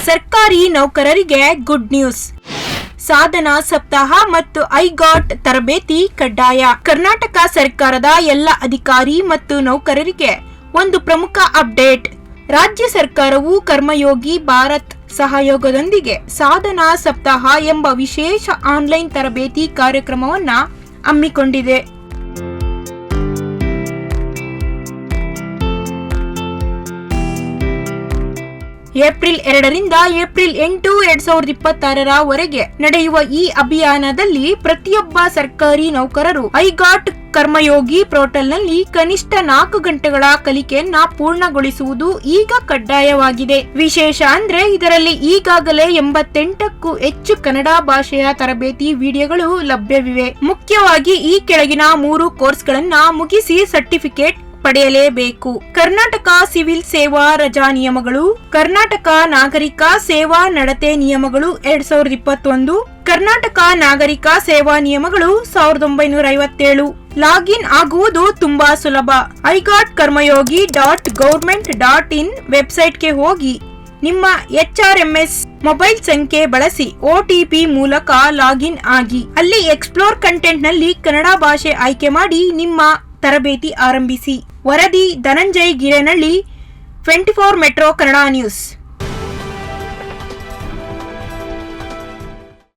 ಸರ್ಕಾರಿ ನೌಕರರಿಗೆ good news. ಸಾಧನಾ ಸಪ್ತಾಹ ಮತ್ತು ಐಗಾಟ್ ತರಬೇತಿ ಕಡ್ಡಾಯ. ಕರ್ನಾಟಕ ಸರ್ಕಾರದ ಎಲ್ಲ ಅಧಿಕಾರಿ ಮತ್ತು ನೌಕರರಿಗೆ ಒಂದು ಪ್ರಮುಖ ಅಪ್ಡೇಟ್. ರಾಜ್ಯ ಸರ್ಕಾರವು ಕರ್ಮಯೋಗಿ ಭಾರತ್ ಸಹಯೋಗದೊಂದಿಗೆ ಸಾಧನಾ ಸಪ್ತಾಹ ಎಂಬ ವಿಶೇಷ ಆನ್ಲೈನ್ ತರಬೇತಿ ಕಾರ್ಯಕ್ರಮವನ್ನು ಹಮ್ಮಿಕೊಂಡಿದೆ. ಏಪ್ರಿಲ್ 2 ರಿಂದ ಏಪ್ರಿಲ್ 8, 2026 ವರೆಗೆ ನಡೆಯುವ ಈ ಅಭಿಯಾನದಲ್ಲಿ ಪ್ರತಿಯೊಬ್ಬ ಸರ್ಕಾರಿ ನೌಕರರು ಐಗಾಟ್ ಕರ್ಮಯೋಗಿ ಪೋರ್ಟಲ್ನಲ್ಲಿ ಕನಿಷ್ಠ 4 ಗಂಟೆಗಳ ಕಲಿಕೆಯನ್ನ ಪೂರ್ಣಗೊಳಿಸುವುದು ಈಗ ಕಡ್ಡಾಯವಾಗಿದೆ. ವಿಶೇಷ ಅಂದ್ರೆ ಇದರಲ್ಲಿ ಈಗಾಗಲೇ 88ಕ್ಕೂ ಹೆಚ್ಚು ಕನ್ನಡ ಭಾಷೆಯ ತರಬೇತಿ ವಿಡಿಯೋಗಳು ಲಭ್ಯವಿವೆ. ಮುಖ್ಯವಾಗಿ ಈ ಕೆಳಗಿನ 3 ಕೋರ್ಸ್ಗಳನ್ನ ಮುಗಿಸಿ ಸರ್ಟಿಫಿಕೇಟ್ ಪಡೆಯಲೇಬೇಕು. ಕರ್ನಾಟಕ ಸಿವಿಲ್ ಸೇವಾ ರಜಾ ನಿಯಮಗಳು, ಕರ್ನಾಟಕ ನಾಗರಿಕ ಸೇವಾ ನಡತೆ ನಿಯಮಗಳು 2021, ಕರ್ನಾಟಕ ನಾಗರಿಕ ಸೇವಾ ನಿಯಮಗಳು 1957. ಲಾಗಿನ್ ಆಗುವುದು ತುಂಬಾ ಸುಲಭ. ಐಗಾಟ್ ಕರ್ಮಯೋಗಿ .government.in ವೆಬ್ಸೈಟ್ಗೆ ಹೋಗಿ ನಿಮ್ಮ HRMS ಮೊಬೈಲ್ ಸಂಖ್ಯೆ ಬಳಸಿ OTP ಮೂಲಕ ಲಾಗಿನ್ ಆಗಿ ಅಲ್ಲಿ ಎಕ್ಸ್ಪ್ಲೋರ್ ಕಂಟೆಂಟ್ ನಲ್ಲಿ ಕನ್ನಡ ಭಾಷೆ ಆಯ್ಕೆ ಮಾಡಿ ನಿಮ್ಮ ತರಬೇತಿ ಆರಂಭಿಸಿ. ವರದಿ ಧನಂಜಯ್ ಗಿರೇನಹಳ್ಳಿ, 24 ಮೆಟ್ರೋ ಕನ್ನಡ ನ್ಯೂಸ್.